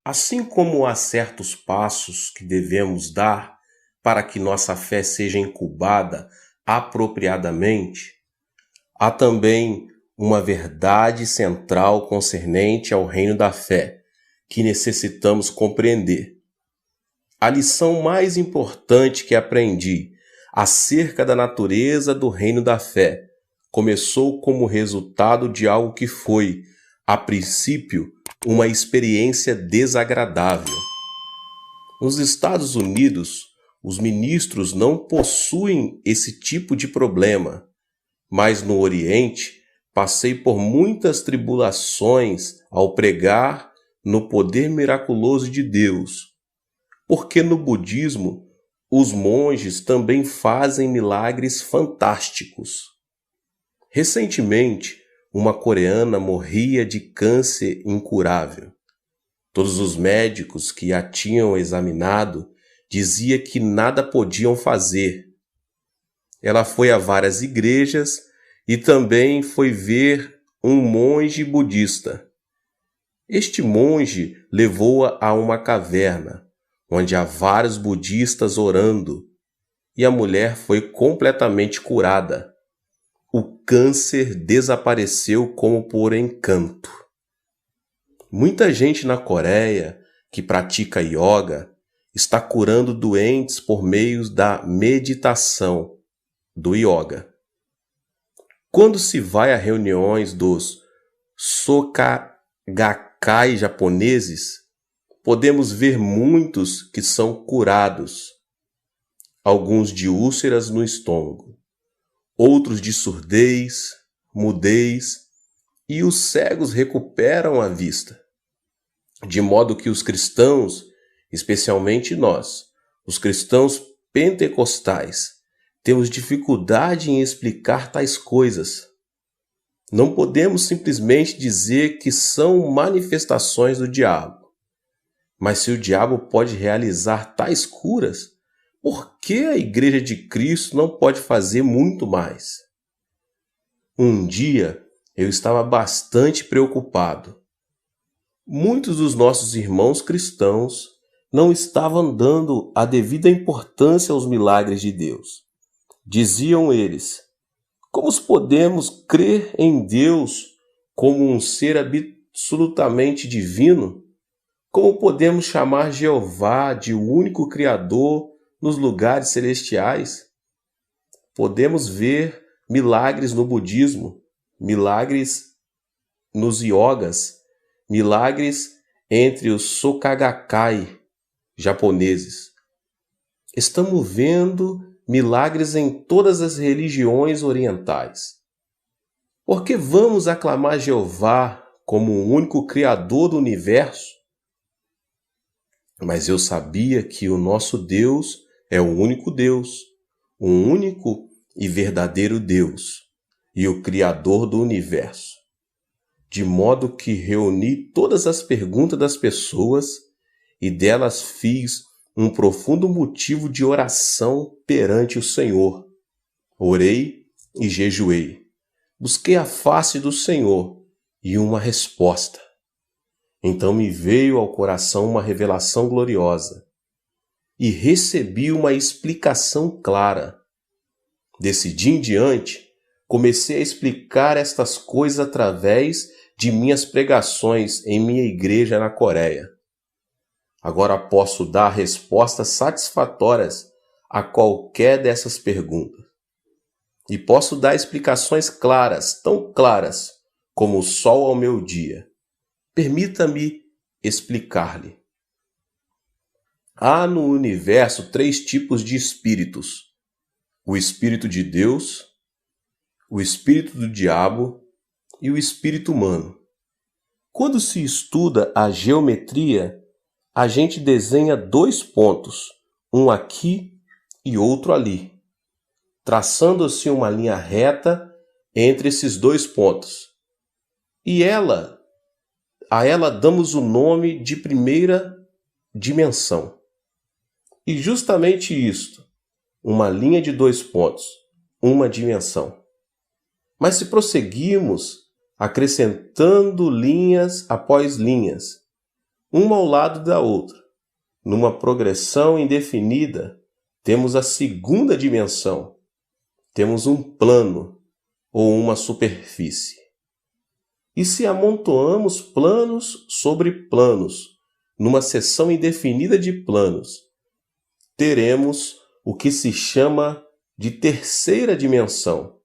Assim como há certos passos que devemos dar para que nossa fé seja incubada apropriadamente, há também uma verdade central concernente ao reino da fé que necessitamos compreender. A lição mais importante que aprendi acerca da natureza do reino da fé começou como resultado de algo que foi, a princípio, uma experiência desagradável. Nos Estados Unidos, os ministros não possuem esse tipo de problema, mas no Oriente passei por muitas tribulações ao pregar no poder miraculoso de Deus, porque no budismo os monges também fazem milagres fantásticos. Recentemente, uma coreana morria de câncer incurável. Todos os médicos que a tinham examinado diziam que nada podiam fazer. Ela foi a várias igrejas e também foi ver um monge budista. Este monge levou-a a uma caverna, onde há vários budistas orando, e a mulher foi completamente curada. O câncer desapareceu como por encanto. Muita gente na Coreia que pratica yoga está curando doentes por meio da meditação do yoga. Quando se vai a reuniões dos Soka-gakkai japoneses, podemos ver muitos que são curados, alguns de úlceras no estômago, outros de surdez, mudez, e os cegos recuperam a vista. De modo que os cristãos, especialmente nós, os cristãos pentecostais, temos dificuldade em explicar tais coisas. Não podemos simplesmente dizer que são manifestações do diabo. Mas se o diabo pode realizar tais curas, por que a Igreja de Cristo não pode fazer muito mais? Um dia eu estava bastante preocupado. Muitos dos nossos irmãos cristãos não estavam dando a devida importância aos milagres de Deus. Diziam eles: como podemos crer em Deus como um ser absolutamente divino? Como podemos chamar Jeová de único Criador nos lugares celestiais? Podemos ver milagres no budismo, milagres nos yogas, milagres entre os Soka-gakkai japoneses. Estamos vendo milagres em todas as religiões orientais. Por que vamos aclamar Jeová como o único Criador do universo? Mas eu sabia que o nosso Deus é o único Deus, o único e verdadeiro Deus e o Criador do universo. De modo que reuni todas as perguntas das pessoas e delas fiz um profundo motivo de oração perante o Senhor. Orei e jejuei. Busquei a face do Senhor e uma resposta. Então me veio ao coração uma revelação gloriosa e recebi uma explicação clara. Desse dia em diante, comecei a explicar estas coisas através de minhas pregações em minha igreja na Coreia. Agora posso dar respostas satisfatórias a qualquer dessas perguntas. E posso dar explicações claras, tão claras como o sol ao meu dia. Permita-me explicar-lhe. Há no universo 3 tipos de espíritos: o espírito de Deus, o espírito do diabo e o espírito humano. Quando se estuda a geometria, a gente desenha 2 pontos, um aqui e outro ali, traçando-se uma linha reta entre esses 2 pontos. E a ela damos o nome de primeira dimensão. E justamente isto, uma linha de 2 pontos, uma dimensão. Mas se prosseguirmos acrescentando linhas após linhas, uma ao lado da outra. Numa progressão indefinida, temos a segunda dimensão. Temos um plano ou uma superfície. E se amontoamos planos sobre planos, numa seção indefinida de planos, teremos o que se chama de terceira dimensão,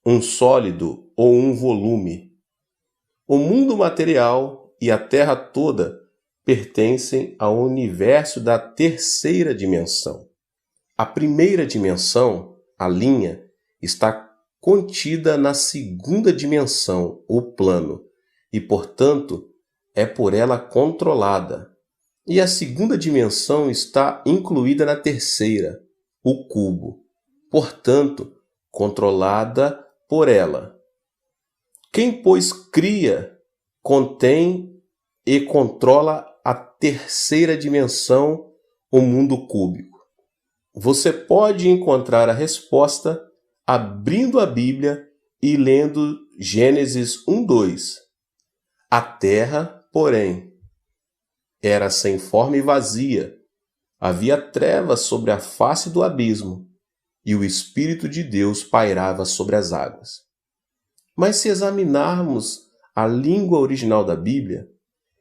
um sólido ou um volume. O mundo material e a Terra toda pertencem ao universo da terceira dimensão. A primeira dimensão, a linha, está contida na segunda dimensão, o plano, e, portanto, é por ela controlada. E a segunda dimensão está incluída na terceira, o cubo, portanto, controlada por ela. Quem, pois, cria, contém e controla a terceira dimensão, o mundo cúbico. Você pode encontrar a resposta abrindo a Bíblia e lendo Gênesis 1:2. A terra, porém, era sem forma e vazia. Havia trevas sobre a face do abismo, e o Espírito de Deus pairava sobre as águas. Mas se examinarmos a língua original da Bíblia,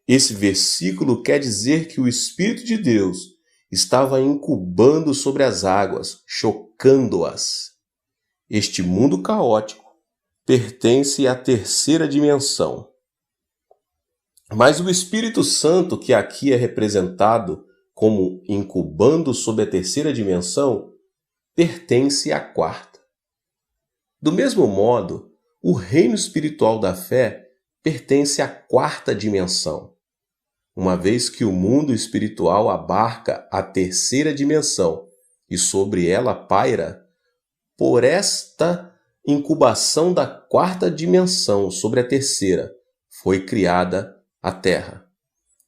esse versículo quer dizer que o Espírito de Deus estava incubando sobre as águas, chocando-as. Este mundo caótico pertence à terceira dimensão. Mas o Espírito Santo, que aqui é representado como incubando sobre a terceira dimensão, pertence à quarta. Do mesmo modo, o reino espiritual da fé pertence à quarta dimensão, uma vez que o mundo espiritual abarca a terceira dimensão e sobre ela paira. Por esta incubação da quarta dimensão sobre a terceira, foi criada a Terra.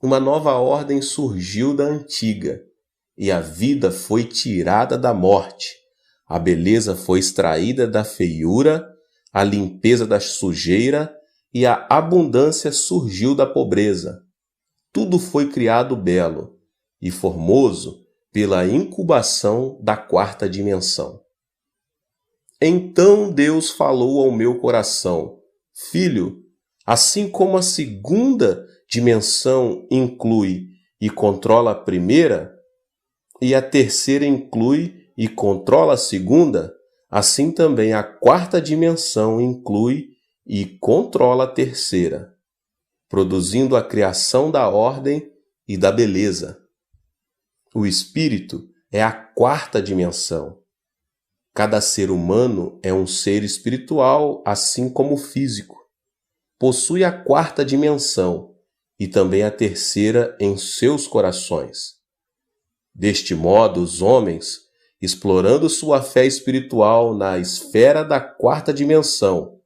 Uma nova ordem surgiu da antiga, e a vida foi tirada da morte. A beleza foi extraída da feiura, a limpeza da sujeira e a abundância surgiu da pobreza. Tudo foi criado belo e formoso pela incubação da quarta dimensão. Então Deus falou ao meu coração: Filho, assim como a segunda dimensão inclui e controla a primeira, e a terceira inclui e controla a segunda, assim também a quarta dimensão inclui e controla a terceira, produzindo a criação da ordem e da beleza. O espírito é a quarta dimensão. Cada ser humano é um ser espiritual, assim como o físico. Possui a quarta dimensão e também a terceira em seus corações. Deste modo, os homens, explorando sua fé espiritual na esfera da quarta dimensão,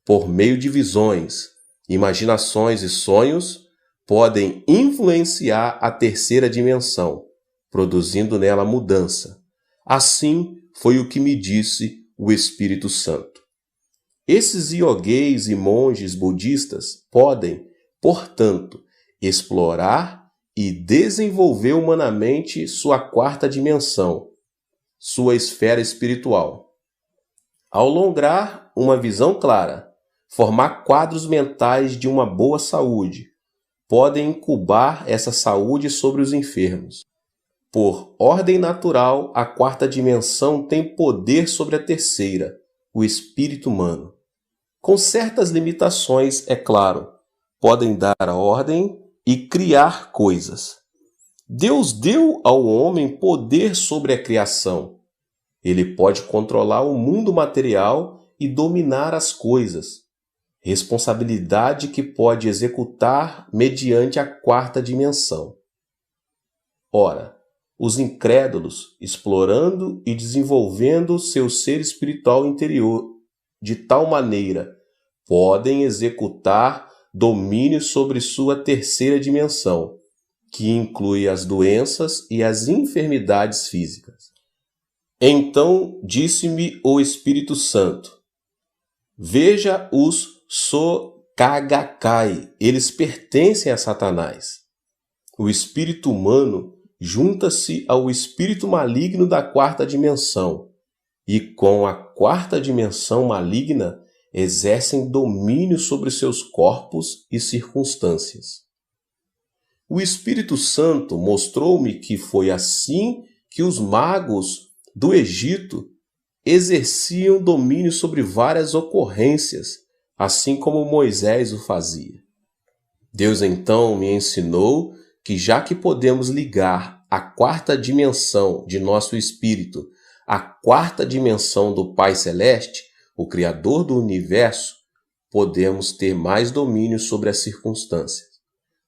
por meio de visões, imaginações e sonhos, podem influenciar a terceira dimensão, produzindo nela mudança. Assim foi o que me disse o Espírito Santo. Esses iogueis e monges budistas podem, portanto, explorar e desenvolver humanamente sua quarta dimensão, sua esfera espiritual. Ao lograr uma visão clara, formar quadros mentais de uma boa saúde, podem incubar essa saúde sobre os enfermos. Por ordem natural, a quarta dimensão tem poder sobre a terceira, o espírito humano. Com certas limitações, é claro, podem dar a ordem e criar coisas. Deus deu ao homem poder sobre a criação. Ele pode controlar o mundo material e dominar as coisas. Responsabilidade que pode executar mediante a quarta dimensão. Ora, os incrédulos, explorando e desenvolvendo seu ser espiritual interior de tal maneira, podem executar domínio sobre sua terceira dimensão, que inclui as doenças e as enfermidades físicas. Então disse-me o Espírito Santo: Veja os Sokagakai, eles pertencem a Satanás. O espírito humano junta-se ao espírito maligno da quarta dimensão e, com a quarta dimensão maligna, exercem domínio sobre seus corpos e circunstâncias. O Espírito Santo mostrou-me que foi assim que os magos do Egito exerciam domínio sobre várias ocorrências, assim como Moisés o fazia. Deus então me ensinou que, já que podemos ligar a quarta dimensão de nosso espírito à quarta dimensão do Pai Celeste, o Criador do Universo, podemos ter mais domínio sobre as circunstâncias.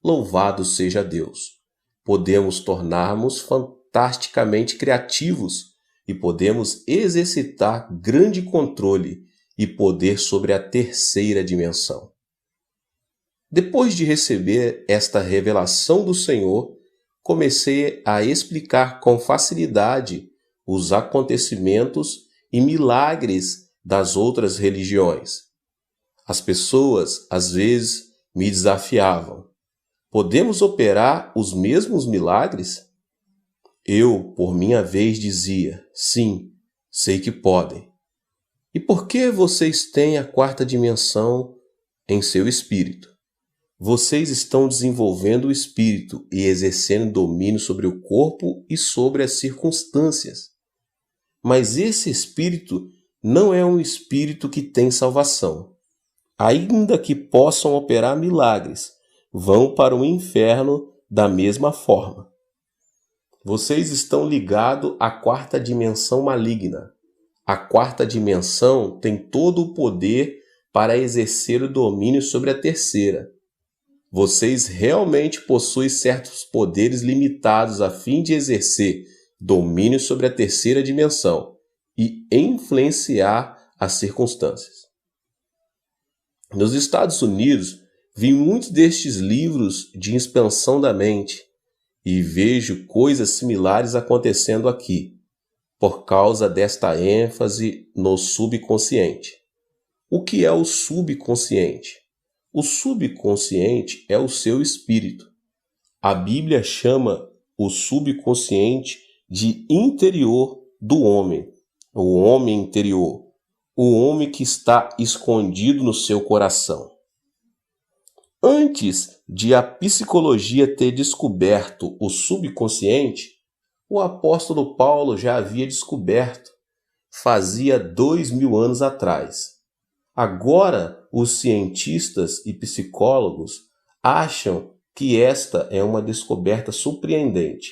Louvado seja Deus! Podemos tornar-nos fantasticamente criativos e podemos exercitar grande controle e poder sobre a terceira dimensão. Depois de receber esta revelação do Senhor, comecei a explicar com facilidade os acontecimentos e milagres das outras religiões. As pessoas, às vezes, me desafiavam. Podemos operar os mesmos milagres? Eu, por minha vez, dizia, sim, sei que podem. E por que vocês têm a quarta dimensão em seu espírito? Vocês estão desenvolvendo o espírito e exercendo domínio sobre o corpo e sobre as circunstâncias. Mas esse espírito não é um espírito que tem salvação. Ainda que possam operar milagres, vão para o inferno da mesma forma. Vocês estão ligados à quarta dimensão maligna. A quarta dimensão tem todo o poder para exercer o domínio sobre a terceira. Vocês realmente possuem certos poderes limitados a fim de exercer domínio sobre a terceira dimensão e influenciar as circunstâncias. Nos Estados Unidos, vi muitos destes livros de expansão da mente e vejo coisas similares acontecendo aqui, por causa desta ênfase no subconsciente. O que é o subconsciente? O subconsciente é o seu espírito. A Bíblia chama o subconsciente de interior do homem, o homem interior, o homem que está escondido no seu coração. Antes de a psicologia ter descoberto o subconsciente, o apóstolo Paulo já havia descoberto, fazia 2000 anos atrás. Agora, os cientistas e psicólogos acham que esta é uma descoberta surpreendente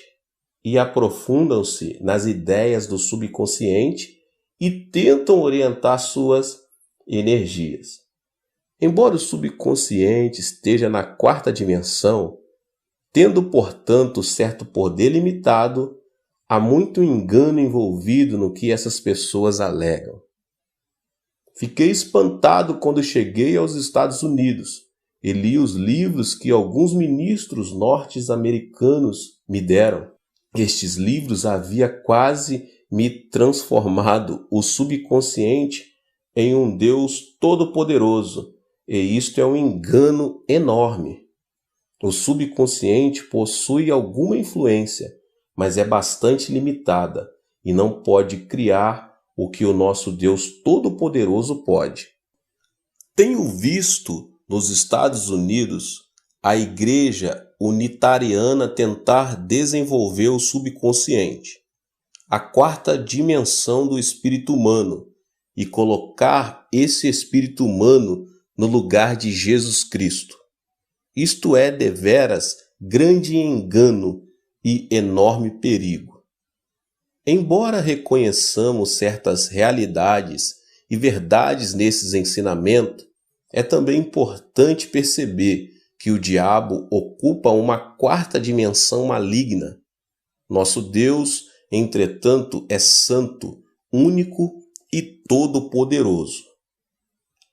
e aprofundam-se nas ideias do subconsciente e tentam orientar suas energias. Embora o subconsciente esteja na quarta dimensão, tendo, portanto, certo poder limitado, há muito engano envolvido no que essas pessoas alegam. Fiquei espantado quando cheguei aos Estados Unidos e li os livros que alguns ministros norte-americanos me deram. Estes livros havia quase me transformado o subconsciente em um Deus todo-poderoso, e isto é um engano enorme. O subconsciente possui alguma influência, mas é bastante limitada e não pode criar o que o nosso Deus Todo-Poderoso pode. Tenho visto nos Estados Unidos a Igreja Unitariana tentar desenvolver o subconsciente, a quarta dimensão do espírito humano, e colocar esse espírito humano no lugar de Jesus Cristo. Isto é deveras grande engano e enorme perigo. Embora reconheçamos certas realidades e verdades nesses ensinamentos, é também importante perceber que o diabo ocupa uma quarta dimensão maligna. Nosso Deus, entretanto, é santo, único e todo-poderoso.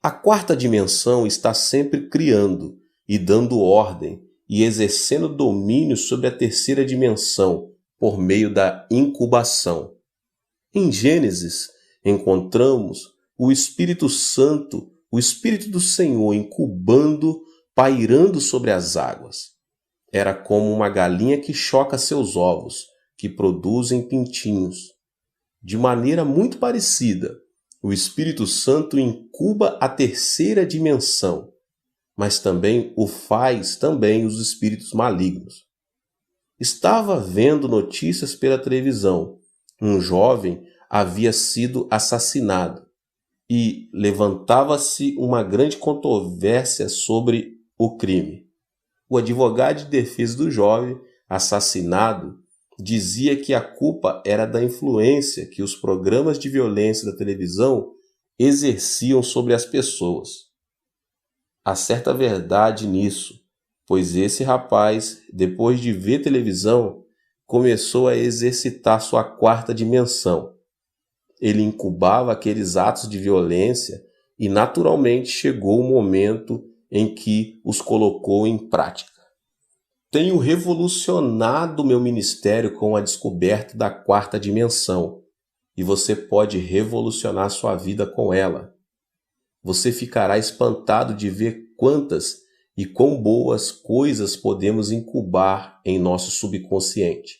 A quarta dimensão está sempre criando e dando ordem e exercendo domínio sobre a terceira dimensão por meio da incubação. Em Gênesis, encontramos o Espírito Santo, o Espírito do Senhor incubando, pairando sobre as águas. Era como uma galinha que choca seus ovos, que produzem pintinhos. De maneira muito parecida, o Espírito Santo incuba a terceira dimensão, mas também o faz também os espíritos malignos. Estava vendo notícias pela televisão. Um jovem havia sido assassinado e levantava-se uma grande controvérsia sobre o crime. O advogado de defesa do jovem assassinado dizia que a culpa era da influência que os programas de violência da televisão exerciam sobre as pessoas. Há certa verdade nisso, pois esse rapaz, depois de ver televisão, começou a exercitar sua quarta dimensão. Ele incubava aqueles atos de violência e naturalmente chegou o momento em que os colocou em prática. Tenho revolucionado meu ministério com a descoberta da quarta dimensão, e você pode revolucionar sua vida com ela. Você ficará espantado de ver quantas e quão boas coisas podemos incubar em nosso subconsciente.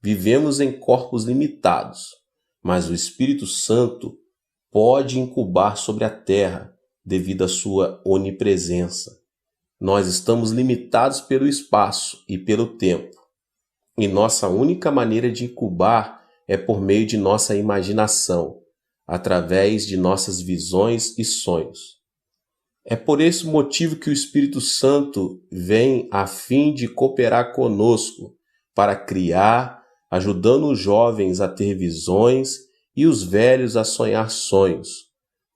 Vivemos em corpos limitados, mas o Espírito Santo pode incubar sobre a terra devido à sua onipresença. Nós estamos limitados pelo espaço e pelo tempo, e nossa única maneira de incubar é por meio de nossa imaginação, através de nossas visões e sonhos. É por esse motivo que o Espírito Santo vem a fim de cooperar conosco para criar, ajudando os jovens a ter visões e os velhos a sonhar sonhos.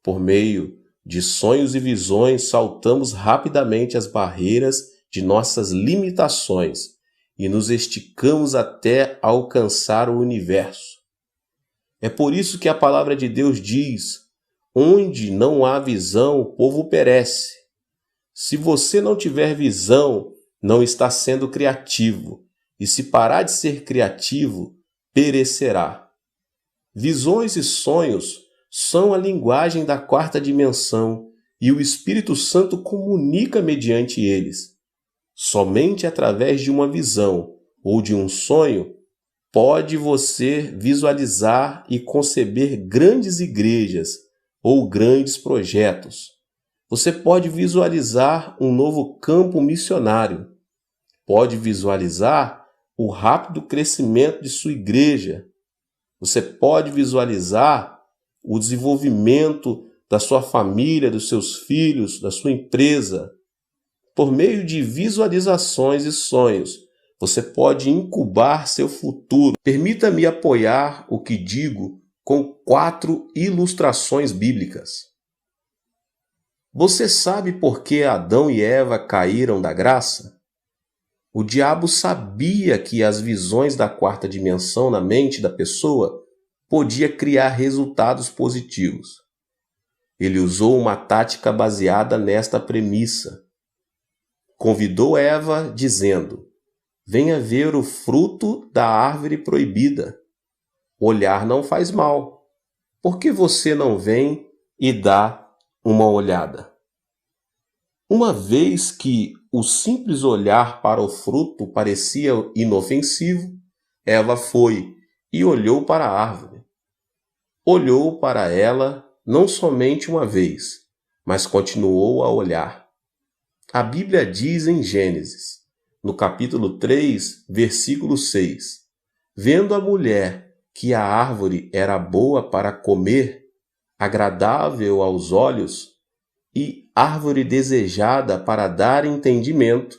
Por meio de sonhos e visões, saltamos rapidamente as barreiras de nossas limitações e nos esticamos até alcançar o universo. É por isso que a palavra de Deus diz: onde não há visão, o povo perece. Se você não tiver visão, não está sendo criativo, e se parar de ser criativo, perecerá. Visões e sonhos são a linguagem da quarta dimensão e o Espírito Santo comunica mediante eles. Somente através de uma visão ou de um sonho pode você visualizar e conceber grandes igrejas ou grandes projetos. Você pode visualizar um novo campo missionário. Pode visualizar o rápido crescimento de sua igreja. Você pode visualizar o desenvolvimento da sua família, dos seus filhos, da sua empresa. Por meio de visualizações e sonhos, você pode incubar seu futuro. Permita-me apoiar o que digo com 4 ilustrações bíblicas. Você sabe por que Adão e Eva caíram da graça? O diabo sabia que as visões da quarta dimensão na mente da pessoa podia criar resultados positivos. Ele usou uma tática baseada nesta premissa. Convidou Eva dizendo: venha ver o fruto da árvore proibida. Olhar não faz mal. Por que você não vem e dá uma olhada? Uma vez que o simples olhar para o fruto parecia inofensivo, Eva foi e olhou para a árvore. Olhou para ela não somente uma vez, mas continuou a olhar. A Bíblia diz em Gênesis, no capítulo 3, versículo 6, vendo a mulher que a árvore era boa para comer, agradável aos olhos, e árvore desejada para dar entendimento,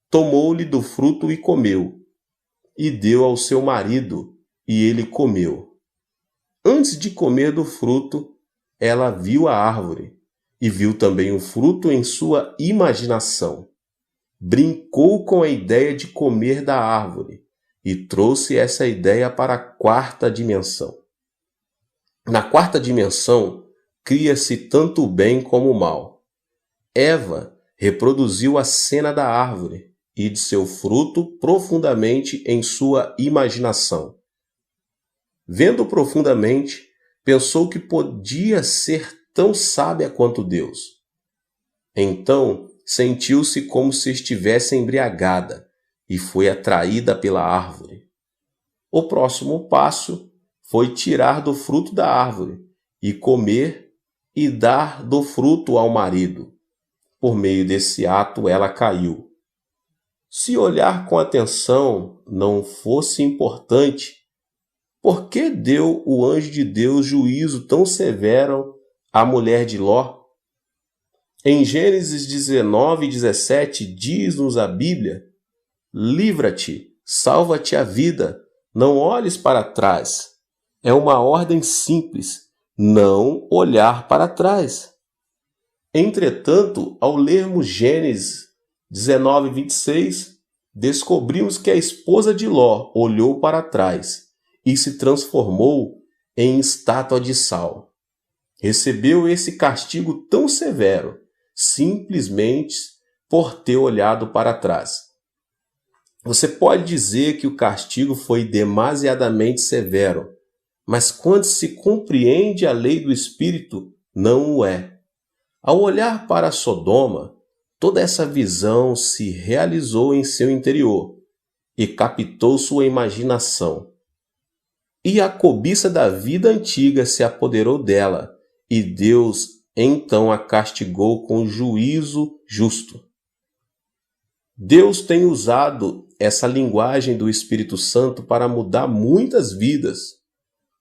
tomou-lhe do fruto e comeu, e deu ao seu marido, e ele comeu. Antes de comer do fruto, ela viu a árvore, e viu também o fruto em sua imaginação. Brincou com a ideia de comer da árvore, e trouxe essa ideia para a quarta dimensão. Na quarta dimensão, cria-se tanto o bem como o mal. Eva reproduziu a cena da árvore e de seu fruto profundamente em sua imaginação. Vendo profundamente, pensou que podia ser tão sábia quanto Deus. Então, sentiu-se como se estivesse embriagada e foi atraída pela árvore. O próximo passo foi tirar do fruto da árvore e comer e dar do fruto ao marido. Por meio desse ato, ela caiu. Se olhar com atenção não fosse importante, por que deu o anjo de Deus juízo tão severo à mulher de Ló? Em Gênesis 19:17 diz-nos a Bíblia: livra-te, salva-te a vida, não olhes para trás. É uma ordem simples, não olhar para trás. Entretanto, ao lermos Gênesis 19:26, descobrimos que a esposa de Ló olhou para trás e se transformou em estátua de sal. Recebeu esse castigo tão severo, simplesmente por ter olhado para trás. Você pode dizer que o castigo foi demasiadamente severo, mas quando se compreende a lei do Espírito, não o é. Ao olhar para Sodoma, toda essa visão se realizou em seu interior e captou sua imaginação. E a cobiça da vida antiga se apoderou dela, e Deus então a castigou com juízo justo. Deus tem usado essa linguagem do Espírito Santo para mudar muitas vidas.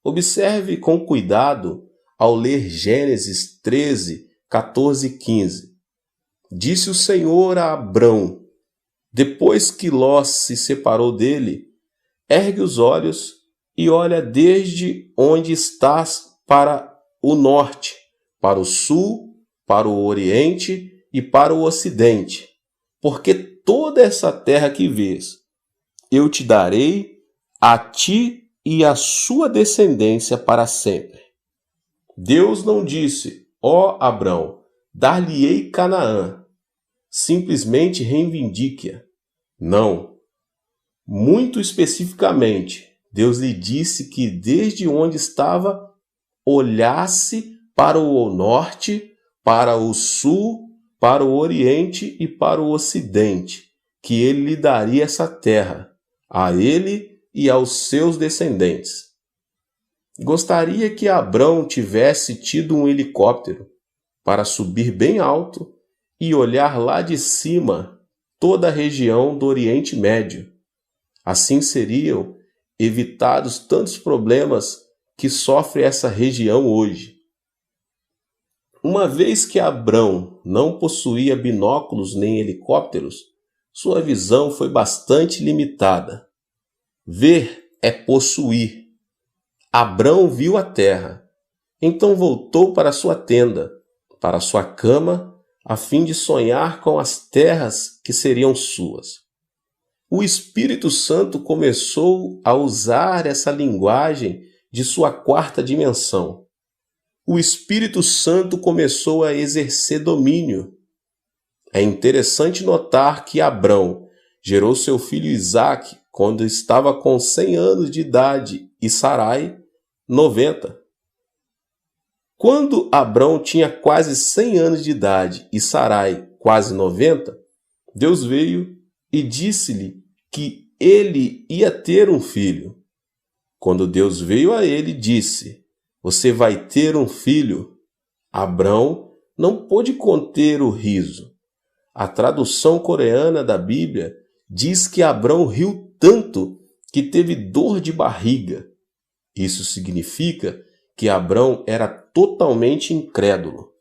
Observe com cuidado ao ler Gênesis 13, 14 e 15. Disse o Senhor a Abrão, depois que Ló se separou dele: ergue os olhos e olha desde onde estás para o norte, para o sul, para o oriente e para o ocidente, porque toda essa terra que vês, eu te darei a ti e a sua descendência para sempre. Deus não disse: ó Abrão, dar-lhe-ei Canaã. Simplesmente reivindique-a. Não. Muito especificamente, Deus lhe disse que desde onde estava, olhasse para o norte, para o sul, para o oriente e para o ocidente, que ele lhe daria essa terra, a ele e aos seus descendentes. Gostaria que Abrão tivesse tido um helicóptero para subir bem alto e olhar lá de cima toda a região do Oriente Médio. Assim seriam evitados tantos problemas que sofre essa região hoje. Uma vez que Abrão não possuía binóculos nem helicópteros, sua visão foi bastante limitada. Ver é possuir. Abrão viu a terra, então voltou para sua tenda, para sua cama, a fim de sonhar com as terras que seriam suas. O Espírito Santo começou a usar essa linguagem de sua quarta dimensão. O Espírito Santo começou a exercer domínio. É interessante notar que Abrão gerou seu filho Isaque quando estava com 100 anos de idade e Sarai, 90. Quando Abrão tinha quase 100 anos de idade e Sarai quase 90, Deus veio e disse-lhe que ele ia ter um filho. Quando Deus veio a ele, disse: você vai ter um filho. Abrão não pôde conter o riso. A tradução coreana da Bíblia diz que Abrão riu tanto que teve dor de barriga. Isso significa que Abrão era totalmente incrédulo.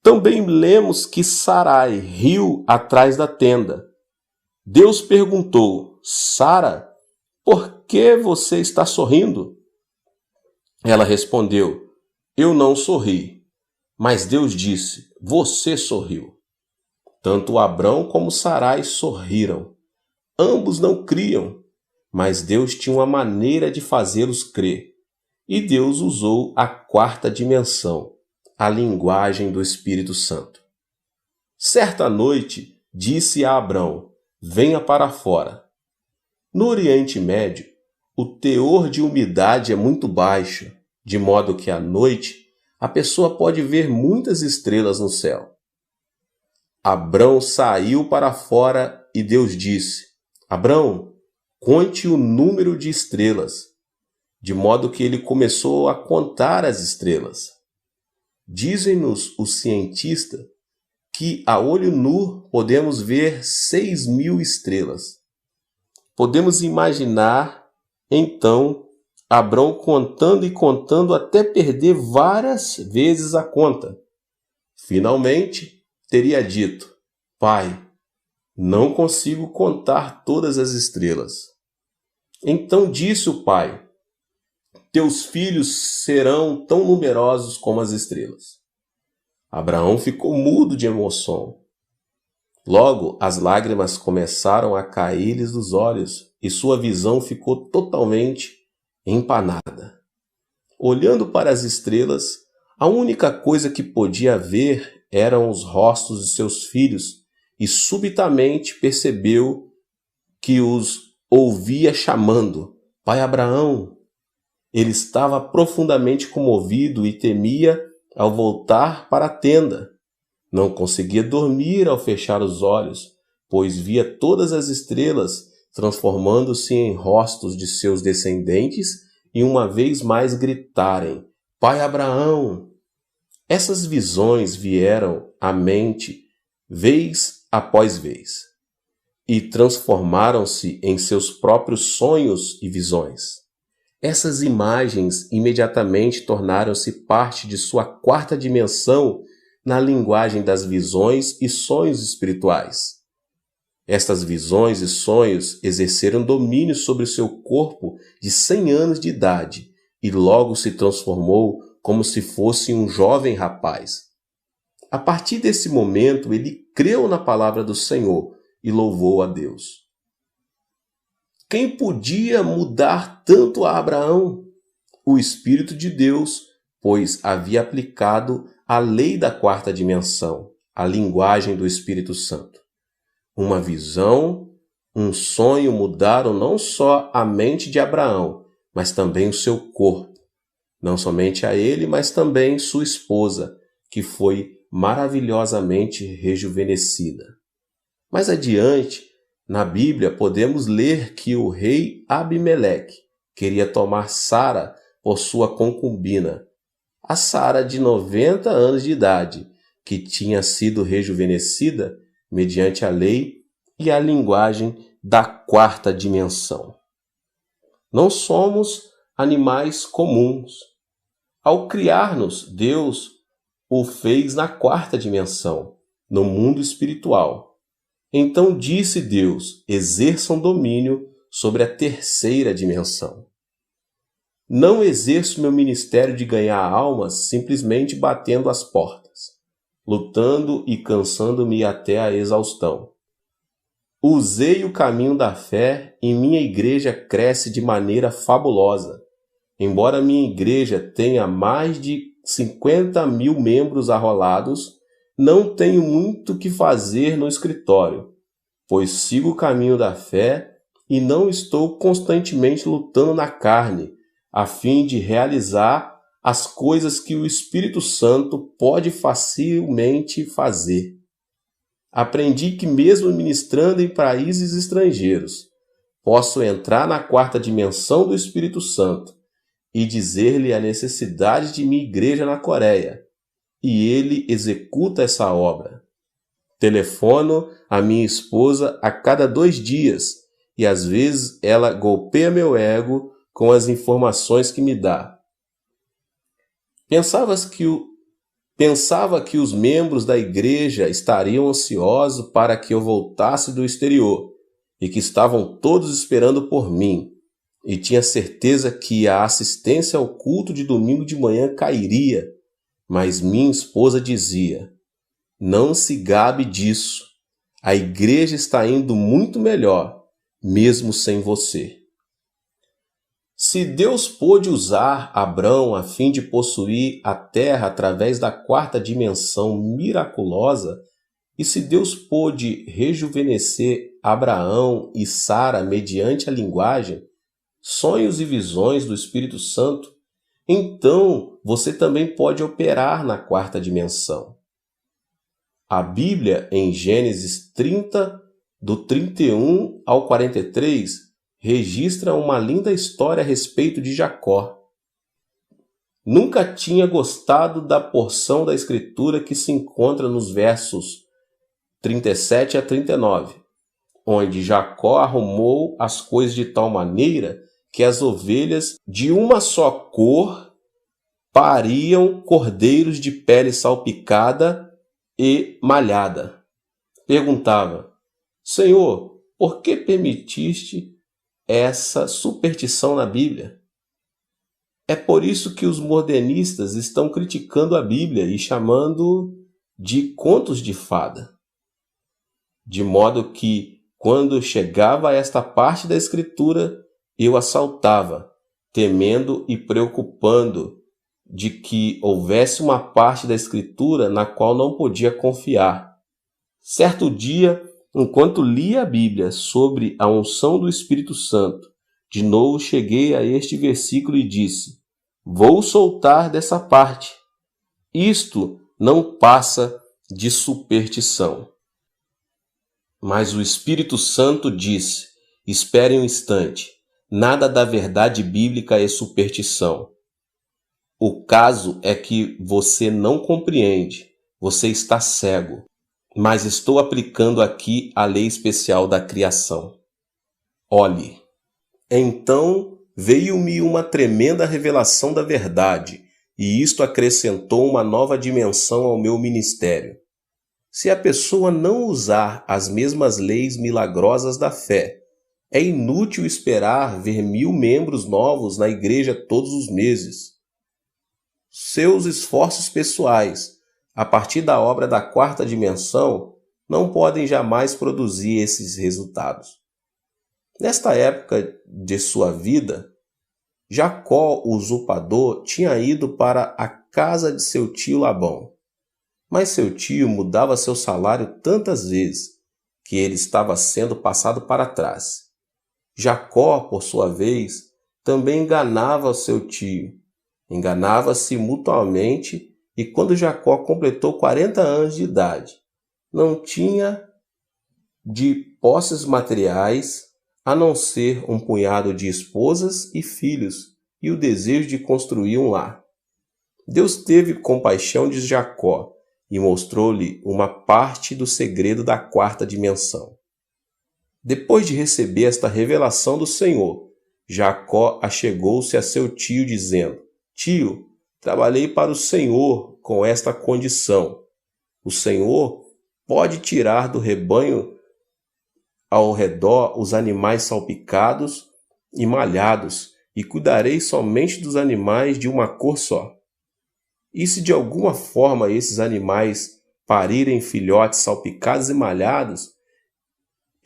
Também lemos que Sarai riu atrás da tenda. Deus perguntou: Sara, por que você está sorrindo? Ela respondeu: eu não sorri. Mas Deus disse: você sorriu. Tanto Abrão como Sarai sorriram. Ambos não criam, mas Deus tinha uma maneira de fazê-los crer. E Deus usou a quarta dimensão, a linguagem do Espírito Santo. Certa noite, disse a Abrão: venha para fora. No Oriente Médio, o teor de umidade é muito baixo, de modo que à noite a pessoa pode ver muitas estrelas no céu. Abrão saiu para fora e Deus disse: Abrão, conte o número de estrelas, de modo que ele começou a contar as estrelas. Dizem-nos os cientistas que a olho nu podemos ver 6.000 estrelas. Podemos imaginar, então, Abrão contando e contando até perder várias vezes a conta. Finalmente, teria dito: Pai, não consigo contar todas as estrelas. Então disse o pai: Teus filhos serão tão numerosos como as estrelas. Abraão ficou mudo de emoção. Logo, as lágrimas começaram a cair-lhes dos olhos e sua visão ficou totalmente empanada. Olhando para as estrelas, a única coisa que podia ver eram os rostos de seus filhos e subitamente percebeu que os ouvia chamando: Pai Abraão. Ele estava profundamente comovido e temia ao voltar para a tenda. Não conseguia dormir ao fechar os olhos, pois via todas as estrelas transformando-se em rostos de seus descendentes e uma vez mais gritarem: Pai Abraão! Essas visões vieram à mente vez após vez e transformaram-se em seus próprios sonhos e visões. Essas imagens imediatamente tornaram-se parte de sua quarta dimensão na linguagem das visões e sonhos espirituais. Estas visões e sonhos exerceram domínio sobre seu corpo de 100 anos de idade e logo se transformou como se fosse um jovem rapaz. A partir desse momento, ele creu na palavra do Senhor e louvou a Deus. Quem podia mudar tanto a Abraão? O Espírito de Deus, pois havia aplicado a lei da quarta dimensão, a linguagem do Espírito Santo. Uma visão, um sonho mudaram não só a mente de Abraão, mas também o seu corpo. Não somente a ele, mas também sua esposa, que foi maravilhosamente rejuvenescida. Mais adiante, na Bíblia, podemos ler que o rei Abimeleque queria tomar Sara por sua concubina, a Sara de 90 anos de idade, que tinha sido rejuvenescida mediante a lei e a linguagem da quarta dimensão. Não somos animais comuns. Ao criar-nos, Deus o fez na quarta dimensão, no mundo espiritual. Então disse Deus: exerçam domínio sobre a terceira dimensão. Não exerço meu ministério de ganhar almas simplesmente batendo as portas, lutando e cansando-me até a exaustão. Usei o caminho da fé e minha igreja cresce de maneira fabulosa. Embora minha igreja tenha mais de 50.000 membros arrolados, não tenho muito o que fazer no escritório, pois sigo o caminho da fé e não estou constantemente lutando na carne, a fim de realizar as coisas que o Espírito Santo pode facilmente fazer. Aprendi que mesmo ministrando em países estrangeiros, posso entrar na quarta dimensão do Espírito Santo e dizer-lhe a necessidade de minha igreja na Coreia, e ele executa essa obra. Telefono a minha esposa a cada 2 dias e às vezes ela golpeia meu ego com as informações que me dá. Pensava que os membros da igreja estariam ansiosos para que eu voltasse do exterior e que estavam todos esperando por mim, e tinha certeza que a assistência ao culto de domingo de manhã cairia, mas minha esposa dizia: não se gabe disso, a igreja está indo muito melhor, mesmo sem você. Se Deus pôde usar Abrão a fim de possuir a terra através da quarta dimensão miraculosa, e se Deus pôde rejuvenescer Abraão e Sara mediante a linguagem, sonhos e visões do Espírito Santo, então você também pode operar na quarta dimensão. A Bíblia, em Gênesis 30, do 31 ao 43, registra uma linda história a respeito de Jacó. Nunca tinha gostado da porção da Escritura que se encontra nos versos 37 a 39, onde Jacó arrumou as coisas de tal maneira que as ovelhas de uma só cor pariam cordeiros de pele salpicada e malhada. Perguntava: Senhor, por que permitiste essa superstição na Bíblia? É por isso que os modernistas estão criticando a Bíblia e chamando de contos de fada. De modo que, quando chegava a esta parte da Escritura, eu a saltava, temendo e preocupando de que houvesse uma parte da Escritura na qual não podia confiar. Certo dia, enquanto lia a Bíblia sobre a unção do Espírito Santo, de novo cheguei a este versículo e disse: vou soltar dessa parte. Isto não passa de superstição. Mas o Espírito Santo disse: espere um instante, nada da verdade bíblica é superstição. O caso é que você não compreende, você está cego. Mas estou aplicando aqui a lei especial da criação. Olhe. Então veio-me uma tremenda revelação da verdade, e isto acrescentou uma nova dimensão ao meu ministério. Se a pessoa não usar as mesmas leis milagrosas da fé, é inútil esperar ver 1000 membros novos na igreja todos os meses. Seus esforços pessoais, a partir da obra da quarta dimensão, não podem jamais produzir esses resultados. Nesta época de sua vida, Jacó, o usurpador, tinha ido para a casa de seu tio Labão. Mas seu tio mudava seu salário tantas vezes que ele estava sendo passado para trás. Jacó, por sua vez, também enganava seu tio. Enganava-se mutuamente e quando Jacó completou 40 anos de idade, não tinha de posses materiais a não ser um punhado de esposas e filhos e o desejo de construir um lar. Deus teve compaixão de Jacó e mostrou-lhe uma parte do segredo da quarta dimensão. Depois de receber esta revelação do Senhor, Jacó achegou-se a seu tio dizendo: Tio, trabalhei para o Senhor com esta condição. O Senhor pode tirar do rebanho ao redor os animais salpicados e malhados, e cuidarei somente dos animais de uma cor só. E se de alguma forma esses animais parirem filhotes salpicados e malhados,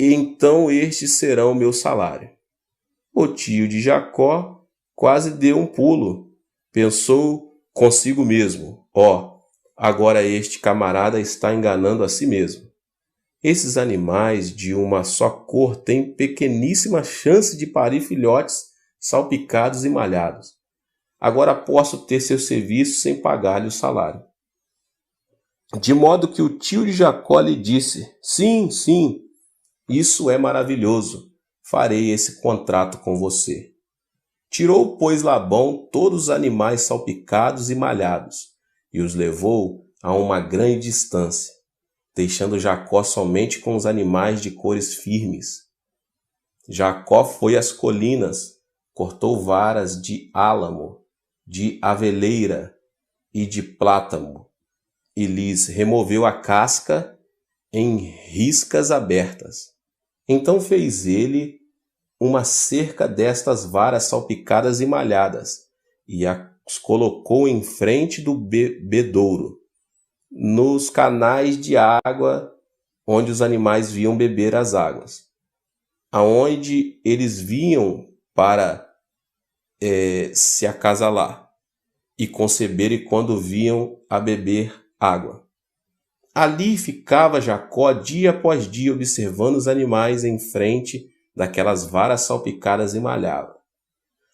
então estes serão meu salário. O tio de Jacó quase deu um pulo. Pensou consigo mesmo: agora este camarada está enganando a si mesmo. Esses animais de uma só cor têm pequeníssima chance de parir filhotes salpicados e malhados. Agora posso ter seu serviço sem pagar-lhe o salário. De modo que o tio de Jacó lhe disse: Sim, isso é maravilhoso. Farei esse contrato com você. Tirou, pois, Labão todos os animais salpicados e malhados e os levou a uma grande distância, deixando Jacó somente com os animais de cores firmes. Jacó foi às colinas, cortou varas de álamo, de aveleira e de plátano, e lhes removeu a casca em riscas abertas. Então fez ele uma cerca destas varas salpicadas e malhadas, e as colocou em frente do bebedouro, nos canais de água onde os animais vinham beber as águas, aonde eles vinham para se acasalar e conceberem quando vinham a beber água. Ali ficava Jacó dia após dia observando os animais em frente daquelas varas salpicadas e malhadas.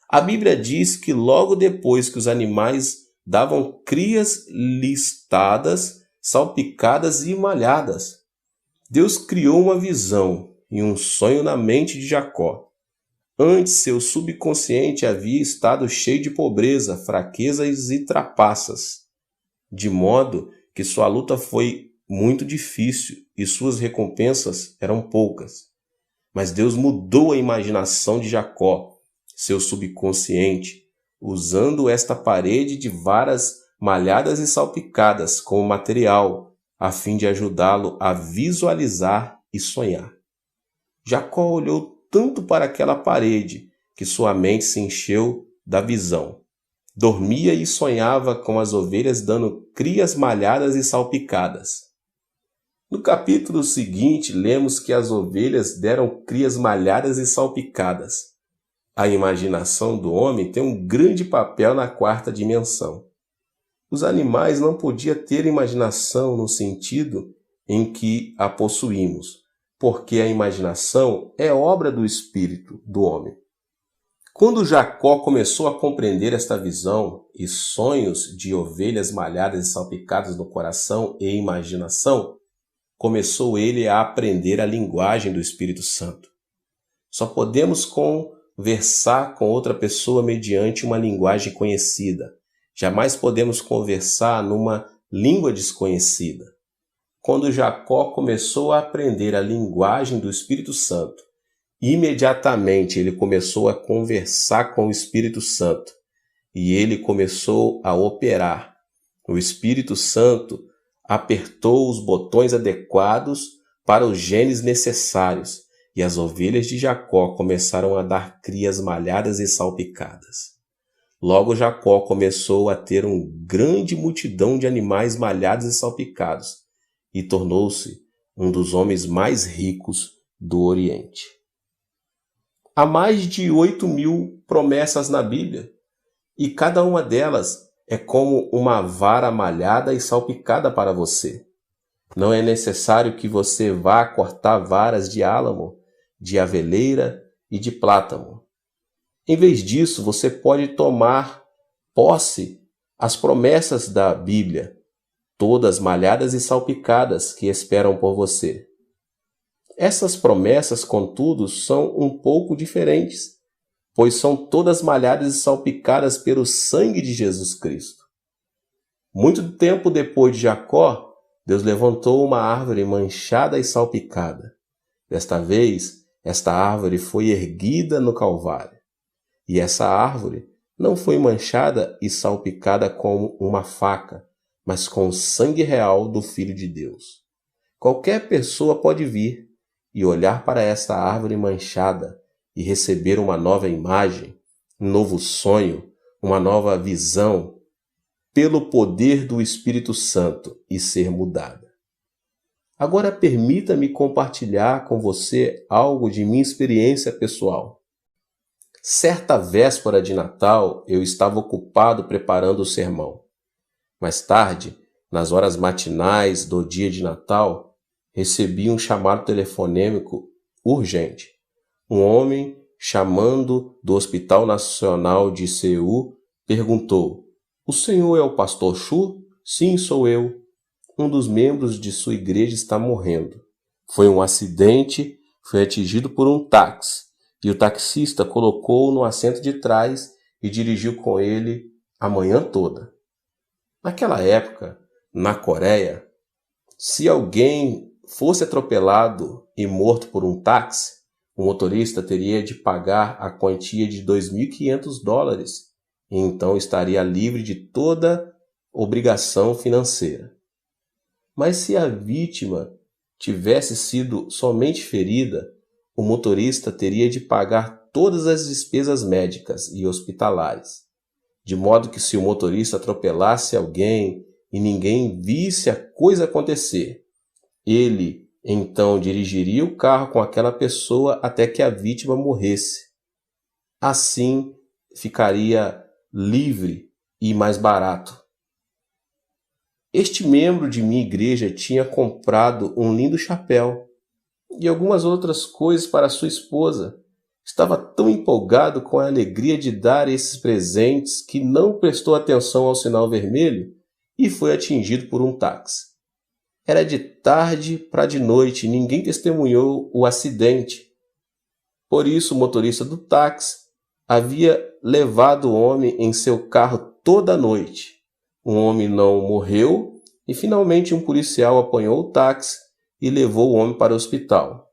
A Bíblia diz que logo depois que os animais davam crias listadas, salpicadas e malhadas, Deus criou uma visão e um sonho na mente de Jacó. Antes, seu subconsciente havia estado cheio de pobreza, fraquezas e trapaças, de modo que sua luta foi muito difícil e suas recompensas eram poucas. Mas Deus mudou a imaginação de Jacó, seu subconsciente, usando esta parede de varas malhadas e salpicadas como material, a fim de ajudá-lo a visualizar e sonhar. Jacó olhou tanto para aquela parede que sua mente se encheu da visão. Dormia e sonhava com as ovelhas dando crias malhadas e salpicadas. No capítulo seguinte, lemos que as ovelhas deram crias malhadas e salpicadas. A imaginação do homem tem um grande papel na quarta dimensão. Os animais não podiam ter imaginação no sentido em que a possuímos, porque a imaginação é obra do espírito do homem. Quando Jacó começou a compreender esta visão e sonhos de ovelhas malhadas e salpicadas no coração e imaginação, começou ele a aprender a linguagem do Espírito Santo. Só podemos conversar com outra pessoa mediante uma linguagem conhecida. Jamais podemos conversar numa língua desconhecida. Quando Jacó começou a aprender a linguagem do Espírito Santo, imediatamente ele começou a conversar com o Espírito Santo e ele começou a operar. O Espírito Santo apertou os botões adequados para os genes necessários e as ovelhas de Jacó começaram a dar crias malhadas e salpicadas. Logo Jacó começou a ter uma grande multidão de animais malhados e salpicados e tornou-se um dos homens mais ricos do Oriente. Há mais de 8.000 promessas na Bíblia e cada uma delas é como uma vara malhada e salpicada para você. Não é necessário que você vá cortar varas de álamo, de aveleira e de plátano. Em vez disso, você pode tomar posse as promessas da Bíblia, todas malhadas e salpicadas que esperam por você. Essas promessas, contudo, são um pouco diferentes, pois são todas malhadas e salpicadas pelo sangue de Jesus Cristo. Muito tempo depois de Jacó, Deus levantou uma árvore manchada e salpicada. Desta vez, esta árvore foi erguida no Calvário. E essa árvore não foi manchada e salpicada como uma faca, mas com o sangue real do Filho de Deus. Qualquer pessoa pode vir e olhar para esta árvore manchada e receber uma nova imagem, um novo sonho, uma nova visão, pelo poder do Espírito Santo e ser mudada. Agora permita-me compartilhar com você algo de minha experiência pessoal. Certa véspera de Natal, eu estava ocupado preparando o sermão. Mais tarde, nas horas matinais do dia de Natal, recebi um chamado telefonêmico urgente. Um homem, chamando do Hospital Nacional de Seul, perguntou: "O senhor é o pastor Chu?" "Sim, sou eu. Um dos membros de sua igreja está morrendo. Foi um acidente, foi atingido por um táxi, e o taxista colocou-o no assento de trás e dirigiu com ele a manhã toda." Naquela época, na Coreia, se alguém fosse atropelado e morto por um táxi, o motorista teria de pagar a quantia de $2.500 e então estaria livre de toda obrigação financeira. Mas se a vítima tivesse sido somente ferida, o motorista teria de pagar todas as despesas médicas e hospitalares, de modo que se o motorista atropelasse alguém e ninguém visse a coisa acontecer, ele então dirigiria o carro com aquela pessoa até que a vítima morresse. Assim ficaria livre e mais barato. Este membro de minha igreja tinha comprado um lindo chapéu e algumas outras coisas para sua esposa. Estava tão empolgado com a alegria de dar esses presentes que não prestou atenção ao sinal vermelho e foi atingido por um táxi. Era de tarde para de noite, ninguém testemunhou o acidente. Por isso, o motorista do táxi havia levado o homem em seu carro toda a noite. O homem não morreu e finalmente um policial apanhou o táxi e levou o homem para o hospital.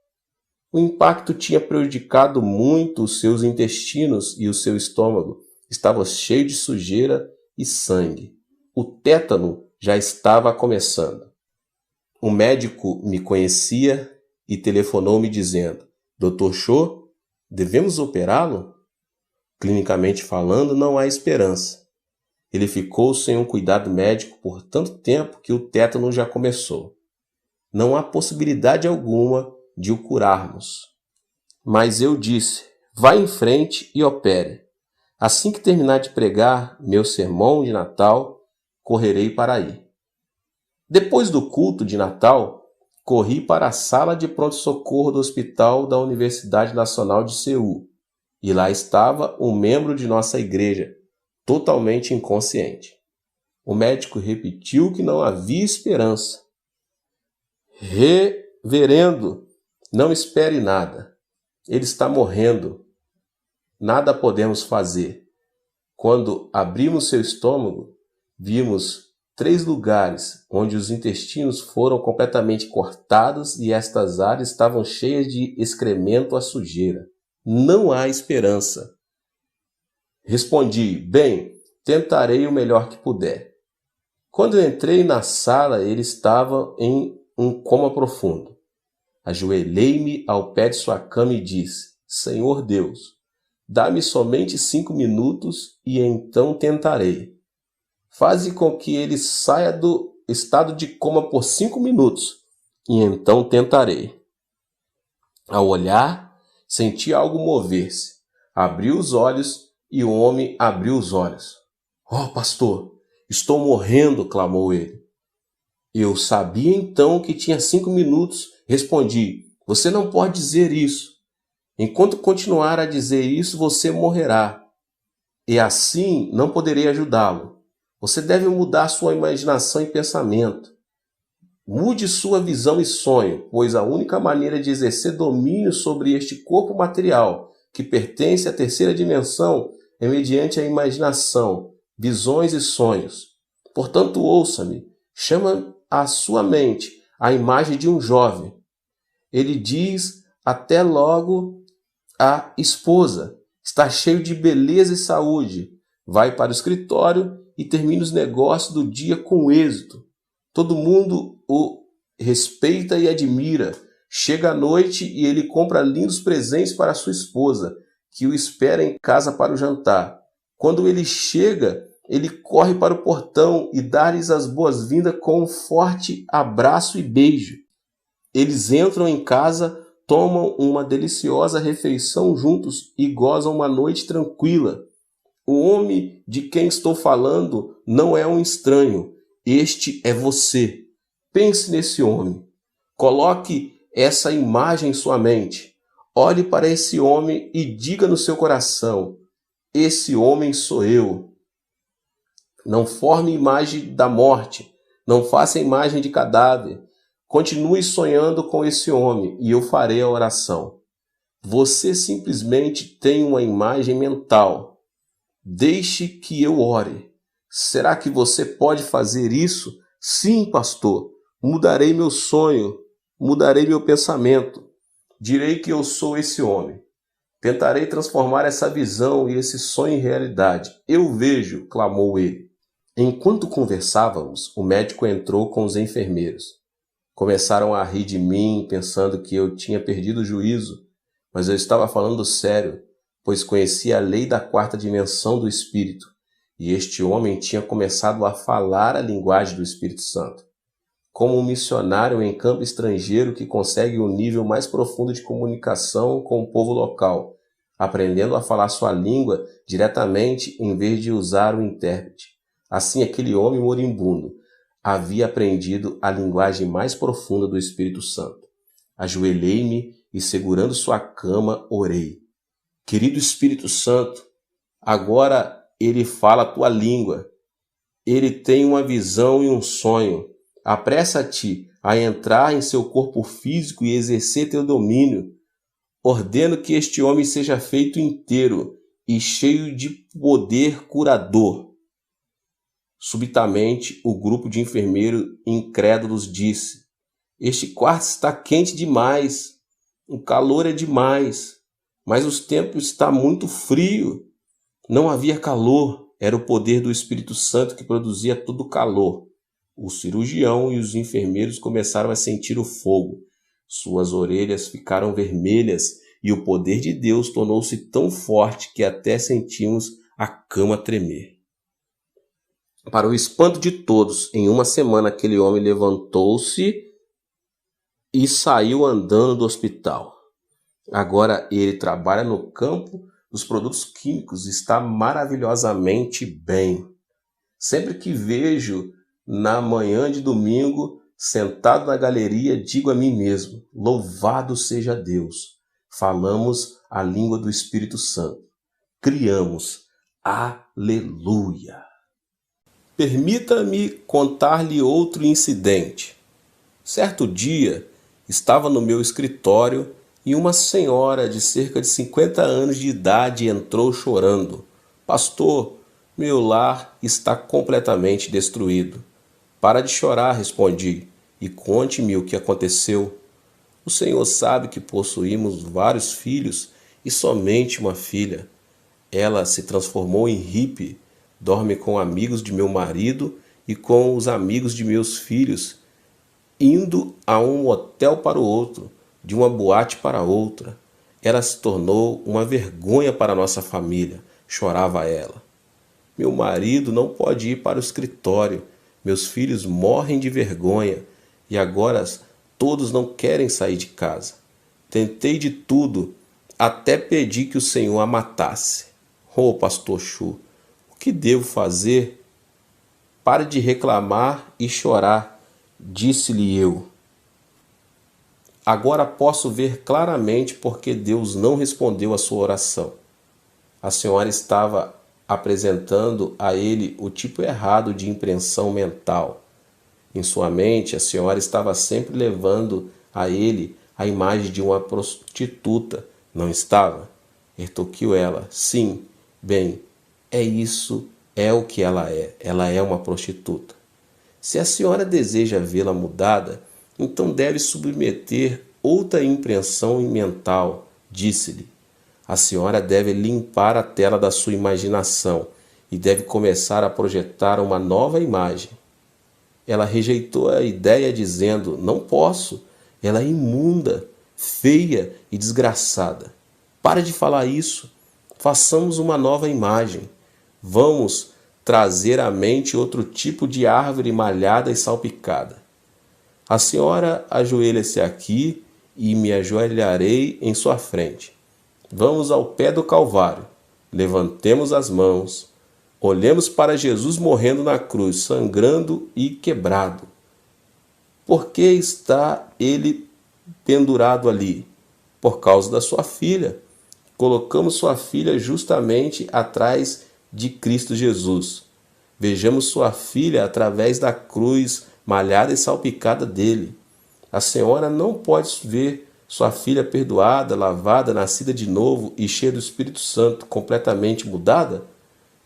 O impacto tinha prejudicado muito os seus intestinos e o seu estômago estava cheio de sujeira e sangue. O tétano já estava começando. O médico me conhecia e telefonou me dizendo: Dr. Cho, devemos operá-lo? Clinicamente falando, não há esperança. Ele ficou sem um cuidado médico por tanto tempo que o tétano já começou. Não há possibilidade alguma de o curarmos. Mas eu disse: vá em frente e opere. Assim que terminar de pregar meu sermão de Natal, correrei para aí. Depois do culto de Natal, corri para a sala de pronto-socorro do Hospital da Universidade Nacional de Seul, e lá estava um membro de nossa igreja, totalmente inconsciente. O médico repetiu que não havia esperança. Reverendo, não espere nada. Ele está morrendo. Nada podemos fazer. Quando abrimos seu estômago, vimos 3 lugares onde os intestinos foram completamente cortados e estas áreas estavam cheias de excremento à sujeira. Não há esperança. Respondi: bem, tentarei o melhor que puder. Quando eu entrei na sala, ele estava em um coma profundo. Ajoelhei-me ao pé de sua cama e disse: Senhor Deus, dá-me somente 5 minutos e então tentarei. Faze com que ele saia do estado de coma por 5 minutos e então tentarei. Ao olhar, senti algo mover-se. Abri os olhos e o homem abriu os olhos. Oh, pastor, estou morrendo, clamou ele. Eu sabia então que tinha 5 minutos. Respondi: você não pode dizer isso. Enquanto continuar a dizer isso, você morrerá. E assim não poderei ajudá-lo. Você deve mudar sua imaginação e pensamento. Mude sua visão e sonho, pois a única maneira de exercer domínio sobre este corpo material, que pertence à terceira dimensão, é mediante a imaginação, visões e sonhos. Portanto, ouça-me. Chama à sua mente a imagem de um jovem. Ele diz até logo à esposa: está cheio de beleza e saúde. Vai para o escritório e termina os negócios do dia com êxito. Todo mundo o respeita e admira. Chega à noite e ele compra lindos presentes para sua esposa, que o espera em casa para o jantar. Quando ele chega, ele corre para o portão e dá-lhes as boas-vindas com um forte abraço e beijo. Eles entram em casa, tomam uma deliciosa refeição juntos e gozam uma noite tranquila. O homem de quem estou falando não é um estranho. Este é você. Pense nesse homem. Coloque essa imagem em sua mente. Olhe para esse homem e diga no seu coração: esse homem sou eu. Não forme imagem da morte. Não faça imagem de cadáver. Continue sonhando com esse homem e eu farei a oração. Você simplesmente tem uma imagem mental. Deixe que eu ore. Será que você pode fazer isso? Sim, pastor. Mudarei meu sonho. Mudarei meu pensamento. Direi que eu sou esse homem. Tentarei transformar essa visão e esse sonho em realidade. Eu vejo, clamou ele. Enquanto conversávamos, o médico entrou com os enfermeiros. Começaram a rir de mim, pensando que eu tinha perdido o juízo, mas eu estava falando sério, pois conhecia a lei da 4ª dimensão do Espírito, e este homem tinha começado a falar a linguagem do Espírito Santo. Como um missionário em campo estrangeiro que consegue um nível mais profundo de comunicação com o povo local, aprendendo a falar sua língua diretamente em vez de usar o intérprete. Assim, aquele homem moribundo havia aprendido a linguagem mais profunda do Espírito Santo. Ajoelhei-me e, segurando sua cama, orei. Querido Espírito Santo, agora ele fala a tua língua. Ele tem uma visão e um sonho. Apressa-te a entrar em seu corpo físico e exercer teu domínio. Ordeno que este homem seja feito inteiro e cheio de poder curador. Subitamente, o grupo de enfermeiros incrédulos disse: este quarto está quente demais, o calor é demais, mas o tempo está muito frio. Não havia calor, era o poder do Espírito Santo que produzia todo o calor. O cirurgião e os enfermeiros começaram a sentir o fogo. Suas orelhas ficaram vermelhas e o poder de Deus tornou-se tão forte que até sentimos a cama tremer. Para o espanto de todos, em uma semana aquele homem levantou-se e saiu andando do hospital. Agora ele trabalha no campo dos produtos químicos e está maravilhosamente bem. Sempre que vejo na manhã de domingo, sentado na galeria, digo a mim mesmo: louvado seja Deus. Falamos a língua do Espírito Santo. Criamos. Aleluia! Permita-me contar-lhe outro incidente. Certo dia, estava no meu escritório e uma senhora de cerca de 50 anos de idade entrou chorando. Pastor, meu lar está completamente destruído. Para de chorar, respondi, e conte-me o que aconteceu. O Senhor sabe que possuímos vários filhos e somente uma filha. Ela se transformou em hippie, dorme com amigos de meu marido e com os amigos de meus filhos, indo a um hotel para o outro, de uma boate para outra. Ela se tornou uma vergonha para nossa família, chorava ela. Meu marido não pode ir para o escritório, meus filhos morrem de vergonha e agora todos não querem sair de casa. Tentei de tudo, até pedi que o Senhor a matasse. Oh, pastor Chu, o que devo fazer? Pare de reclamar e chorar, disse-lhe eu. Agora posso ver claramente porque Deus não respondeu a sua oração. A senhora estava apresentando a ele o tipo errado de impressão mental. Em sua mente, a senhora estava sempre levando a ele a imagem de uma prostituta, não estava? Retorquiu ela. Sim, bem, é o que ela é uma prostituta. Se a senhora deseja vê-la mudada, então deve submeter outra impressão mental, disse-lhe. A senhora deve limpar a tela da sua imaginação e deve começar a projetar uma nova imagem. Ela rejeitou a ideia dizendo, não posso, ela é imunda, feia e desgraçada. Pare de falar isso, façamos uma nova imagem. Vamos trazer à mente outro tipo de árvore malhada e salpicada. A senhora ajoelha-se aqui e me ajoelharei em sua frente. Vamos ao pé do Calvário, levantemos as mãos, olhemos para Jesus morrendo na cruz, sangrando e quebrado. Por que está ele pendurado ali? Por causa da sua filha. Colocamos sua filha justamente atrás de Cristo Jesus. Vejamos sua filha através da cruz malhada e salpicada dele. A senhora não pode ver sua filha perdoada, lavada, nascida de novo e cheia do Espírito Santo, completamente mudada?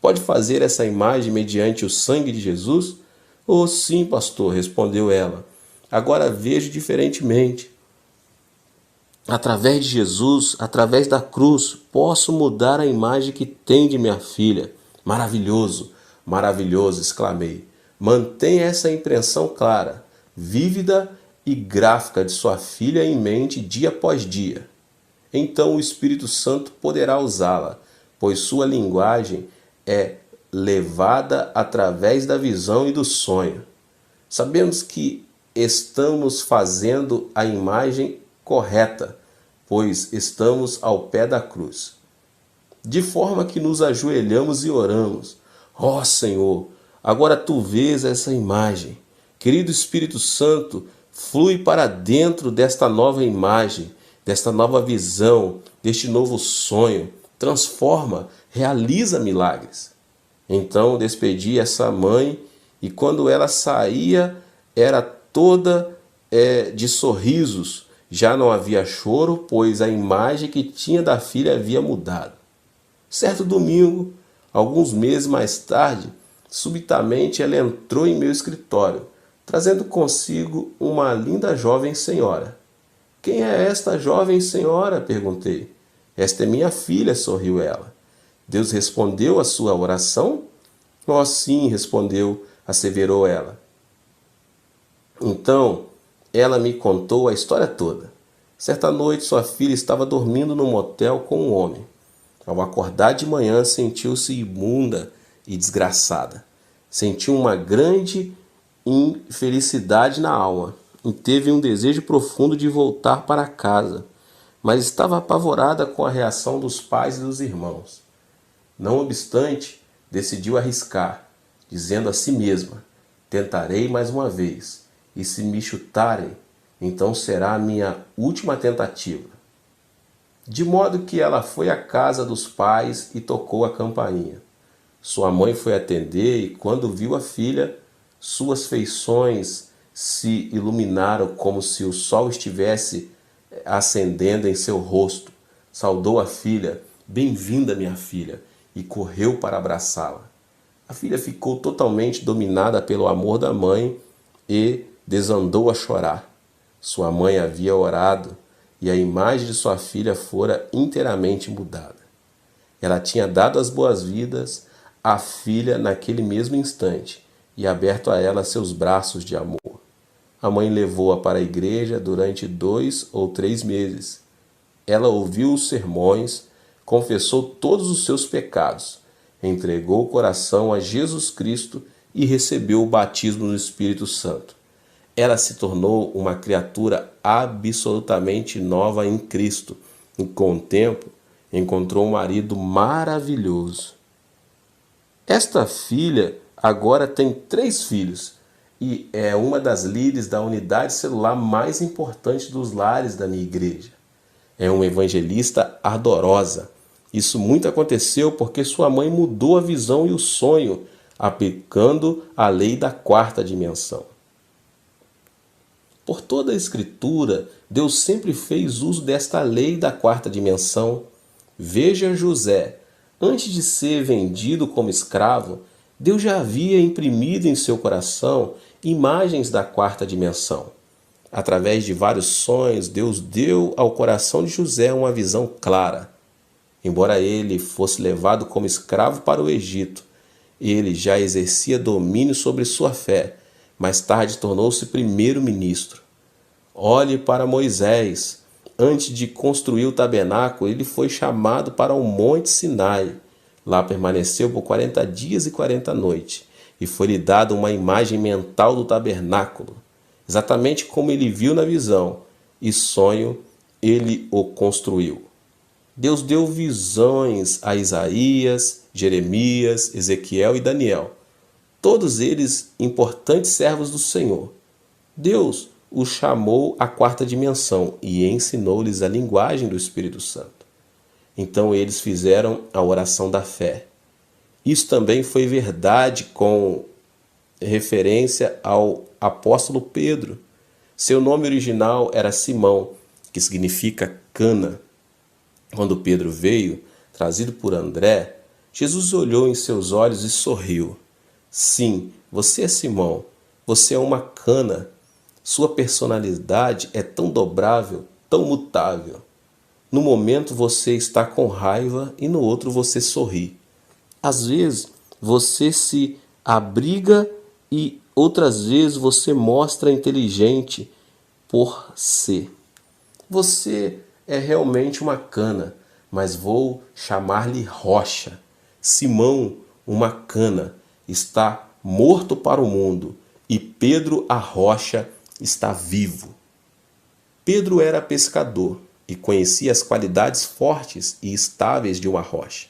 Pode fazer essa imagem mediante o sangue de Jesus? Oh, sim, pastor, respondeu ela. Agora vejo diferentemente. Através de Jesus, através da cruz, posso mudar a imagem que tem de minha filha. Maravilhoso, maravilhoso, exclamei. Mantenha essa impressão clara, vívida e gráfica de sua filha em mente dia após dia. Então o Espírito Santo poderá usá-la, pois sua linguagem é levada através da visão e do sonho. Sabemos que estamos fazendo a imagem correta, pois estamos ao pé da cruz. De forma que nos ajoelhamos e oramos. Ó Senhor, agora Tu vês essa imagem. Querido Espírito Santo, flui para dentro desta nova imagem, desta nova visão, deste novo sonho. Transforma, realiza milagres. Então despedi essa mãe e quando ela saía era toda de sorrisos. Já não havia choro, pois a imagem que tinha da filha havia mudado. Certo domingo, alguns meses mais tarde, subitamente ela entrou em meu escritório, trazendo consigo uma linda jovem senhora. Quem é esta jovem senhora? Perguntei. Esta é minha filha, sorriu ela. Deus respondeu a sua oração? Oh, sim, respondeu, asseverou ela. Então, ela me contou a história toda. Certa noite, sua filha estava dormindo no motel com um homem. Ao acordar de manhã, sentiu-se imunda e desgraçada. Sentiu uma grande infelicidade na alma e teve um desejo profundo de voltar para casa, mas estava apavorada com a reação dos pais e dos irmãos. Não obstante, decidiu arriscar, dizendo a si mesma: tentarei mais uma vez, e se me chutarem, então será a minha última tentativa. De modo que ela foi à casa dos pais e tocou a campainha. Sua mãe foi atender e, quando viu a filha, suas feições se iluminaram como se o sol estivesse acendendo em seu rosto. Saudou a filha: bem-vinda, minha filha, e correu para abraçá-la. A filha ficou totalmente dominada pelo amor da mãe e desandou a chorar. Sua mãe havia orado e a imagem de sua filha fora inteiramente mudada. Ela tinha dado as boas-vindas à filha naquele mesmo instante e aberto a ela seus braços de amor. A mãe levou-a para a igreja durante 2 ou 3 meses. Ela ouviu os sermões, confessou todos os seus pecados, entregou o coração a Jesus Cristo e recebeu o batismo no Espírito Santo. Ela se tornou uma criatura absolutamente nova em Cristo e, com o tempo, encontrou um marido maravilhoso. Esta filha agora tem 3 filhos e é uma das líderes da unidade celular mais importante dos lares da minha igreja. É uma evangelista ardorosa. Isso muito aconteceu porque sua mãe mudou a visão e o sonho, aplicando a lei da 4ª dimensão. Por toda a Escritura, Deus sempre fez uso desta lei da 4ª dimensão. Veja José. Antes de ser vendido como escravo, Deus já havia imprimido em seu coração imagens da 4ª dimensão. Através de vários sonhos, Deus deu ao coração de José uma visão clara. Embora ele fosse levado como escravo para o Egito, ele já exercia domínio sobre sua fé. Mais tarde tornou-se primeiro-ministro. Olhe para Moisés. Antes de construir o tabernáculo, ele foi chamado para o Monte Sinai. Lá permaneceu por 40 dias e 40 noites, e foi-lhe dada uma imagem mental do tabernáculo. Exatamente como ele viu na visão e sonho, ele o construiu. Deus deu visões a Isaías, Jeremias, Ezequiel e Daniel, todos eles importantes servos do Senhor. Deus os chamou à 4ª dimensão e ensinou-lhes a linguagem do Espírito Santo. Então eles fizeram a oração da fé. Isso também foi verdade com referência ao apóstolo Pedro. Seu nome original era Simão, que significa cana. Quando Pedro veio, trazido por André, Jesus olhou em seus olhos e sorriu. Sim, você é Simão, você é uma cana. Sua personalidade é tão dobrável, tão mutável. No momento você está com raiva e no outro você sorri. Às vezes você se abriga e outras vezes você mostra inteligente por ser. Você é realmente uma cana, mas vou chamar-lhe rocha. Simão, uma cana, está morto para o mundo e Pedro, a rocha, está vivo. Pedro era pescador e conhecia as qualidades fortes e estáveis de uma rocha.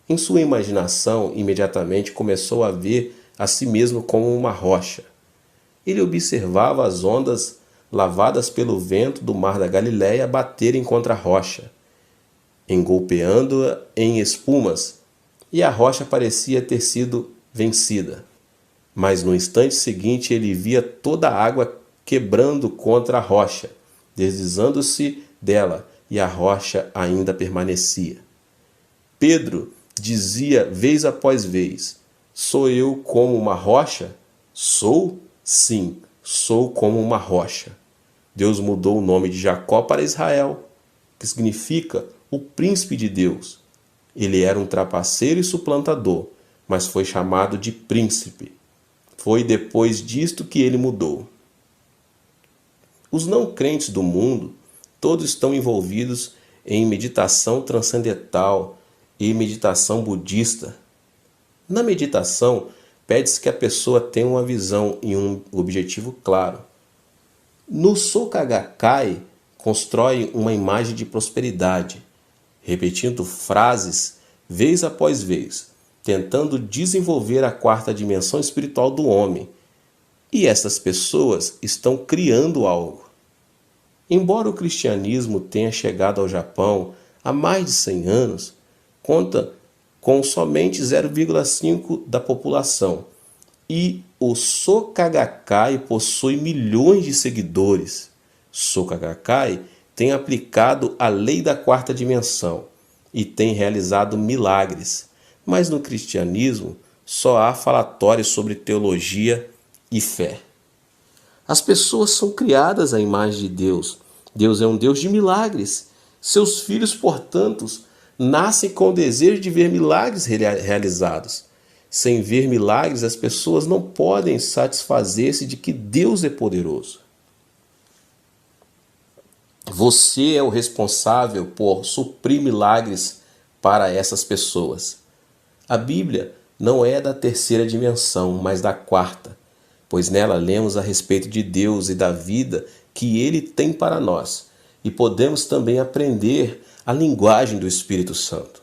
Em sua imaginação, imediatamente começou a ver a si mesmo como uma rocha. Ele observava as ondas lavadas pelo vento do mar da Galileia baterem contra a rocha, engolpeando-a em espumas, e a rocha parecia ter sido vencida. Mas no instante seguinte ele via toda a água quebrando contra a rocha, deslizando-se dela, e a rocha ainda permanecia. Pedro dizia vez após vez: sou eu como uma rocha? Sou? Sim, sou como uma rocha. Deus mudou o nome de Jacó para Israel, que significa o príncipe de Deus. Ele era um trapaceiro e suplantador, mas foi chamado de príncipe. Foi depois disto que ele mudou. Os não crentes do mundo, todos estão envolvidos em meditação transcendental e meditação budista. Na meditação, pede-se que a pessoa tenha uma visão e um objetivo claro. No Soka Gakkai, constrói uma imagem de prosperidade, repetindo frases vez após vez, tentando desenvolver a quarta dimensão espiritual do homem. E essas pessoas estão criando algo. Embora o cristianismo tenha chegado ao Japão há mais de 100 anos, conta com somente 0,5% da população. E o Soka Gakkai possui milhões de seguidores. Soka Gakkai tem aplicado a lei da quarta dimensão e tem realizado milagres. Mas no cristianismo só há falatórios sobre teologia e fé. As pessoas são criadas à imagem de Deus. Deus é um Deus de milagres. Seus filhos, portanto, nascem com o desejo de ver milagres realizados. Sem ver milagres, as pessoas não podem satisfazer-se de que Deus é poderoso. Você é o responsável por suprir milagres para essas pessoas. A Bíblia não é da terceira dimensão, mas da quarta, pois nela lemos a respeito de Deus e da vida que Ele tem para nós, e podemos também aprender a linguagem do Espírito Santo.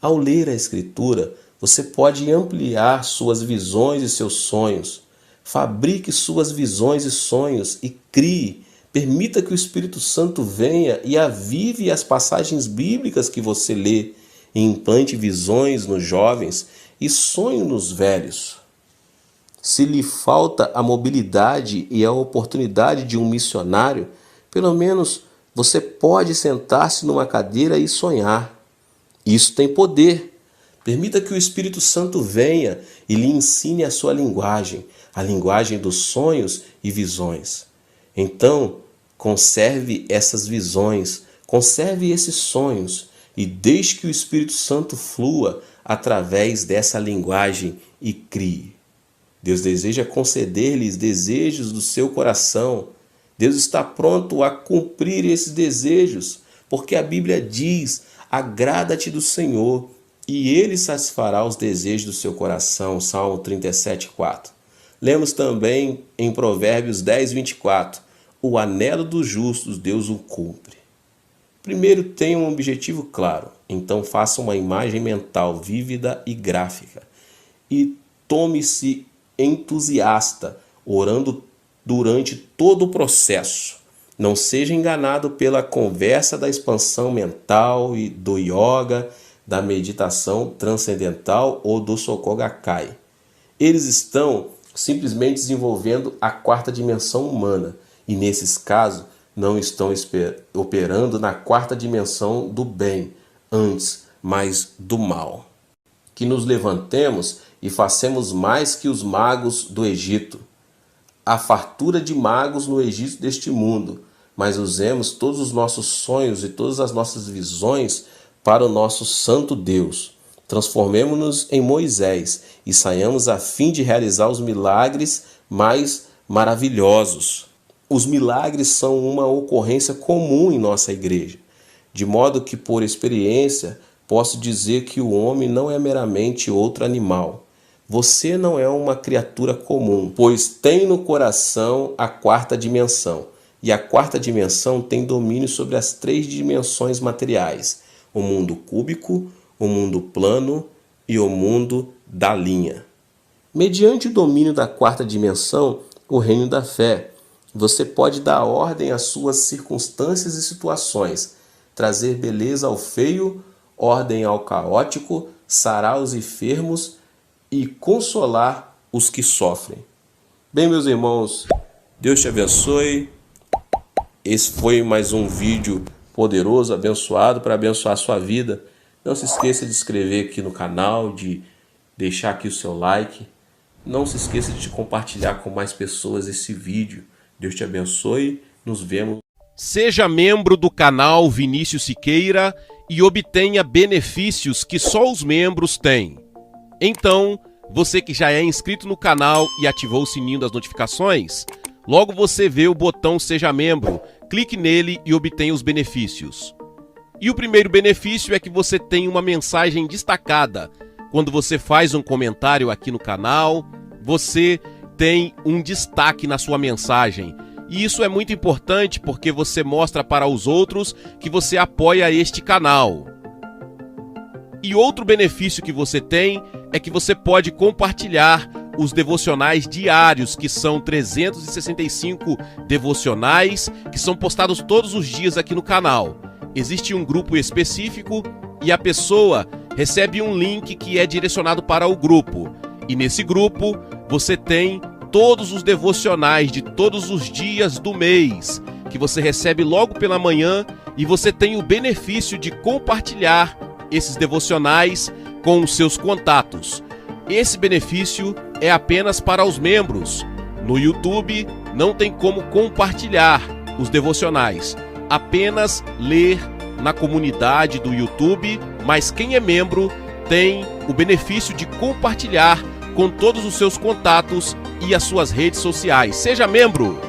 Ao ler a Escritura, você pode ampliar suas visões e seus sonhos. Fabrique suas visões e sonhos e crie. Permita que o Espírito Santo venha e avive as passagens bíblicas que você lê e implante visões nos jovens e sonhos nos velhos. Se lhe falta a mobilidade e a oportunidade de um missionário, pelo menos você pode sentar-se numa cadeira e sonhar. Isso tem poder. Permita que o Espírito Santo venha e lhe ensine a sua linguagem, a linguagem dos sonhos e visões. Então, conserve essas visões, conserve esses sonhos e deixe que o Espírito Santo flua através dessa linguagem e crie. Deus deseja conceder-lhes desejos do seu coração. Deus está pronto a cumprir esses desejos, porque a Bíblia diz: agrada-te do Senhor e Ele satisfará os desejos do seu coração. Salmo 37:4. Lemos também em Provérbios 10:24. O anelo dos justos Deus o cumpre. Primeiro tenha um objetivo claro, então faça uma imagem mental vívida e gráfica. E tome-se entusiasta, orando durante todo o processo. Não seja enganado pela conversa da expansão mental e do yoga, da meditação transcendental ou do Soka Gakkai. Eles estão simplesmente desenvolvendo a quarta dimensão humana e, nesses casos, não estão operando na quarta dimensão do bem, antes, mas do mal. Que nos levantemos e façamos mais que os magos do Egito. Há fartura de magos no Egito deste mundo, mas usemos todos os nossos sonhos e todas as nossas visões para o nosso santo Deus. Transformemo-nos em Moisés e saiamos a fim de realizar os milagres mais maravilhosos. Os milagres são uma ocorrência comum em nossa igreja, de modo que, por experiência, posso dizer que o homem não é meramente outro animal. Você não é uma criatura comum, pois tem no coração a quarta dimensão. E a quarta dimensão tem domínio sobre as 3 dimensões materiais: o mundo cúbico, o mundo plano e o mundo da linha. Mediante o domínio da quarta dimensão, o reino da fé, você pode dar ordem às suas circunstâncias e situações, trazer beleza ao feio, ordem ao caótico, sarar os enfermos e consolar os que sofrem. Bem, meus irmãos, Deus te abençoe. Esse foi mais um vídeo poderoso, abençoado, para abençoar a sua vida. Não se esqueça de se inscrever aqui no canal, de deixar aqui o seu like. Não se esqueça de compartilhar com mais pessoas esse vídeo. Deus te abençoe. Nos vemos. Seja membro do canal Vinícius Siqueira e obtenha benefícios que só os membros têm. Então, você que já é inscrito no canal e ativou o sininho das notificações, logo você vê o botão Seja Membro, clique nele e obtenha os benefícios. E o primeiro benefício é que você tem uma mensagem destacada. Quando você faz um comentário aqui no canal, você tem um destaque na sua mensagem. E isso é muito importante porque você mostra para os outros que você apoia este canal. E outro benefício que você tem é que você pode compartilhar os devocionais diários, que são 365 devocionais, que são postados todos os dias aqui no canal. Existe um grupo específico e a pessoa recebe um link que é direcionado para o grupo. E nesse grupo você tem todos os devocionais de todos os dias do mês, que você recebe logo pela manhã, e você tem o benefício de compartilhar esses devocionais com os seus contatos. Esse benefício é apenas para os membros. No YouTube não tem como compartilhar os devocionais, apenas ler na comunidade do YouTube, mas quem é membro tem o benefício de compartilhar com todos os seus contatos e as suas redes sociais. Seja membro!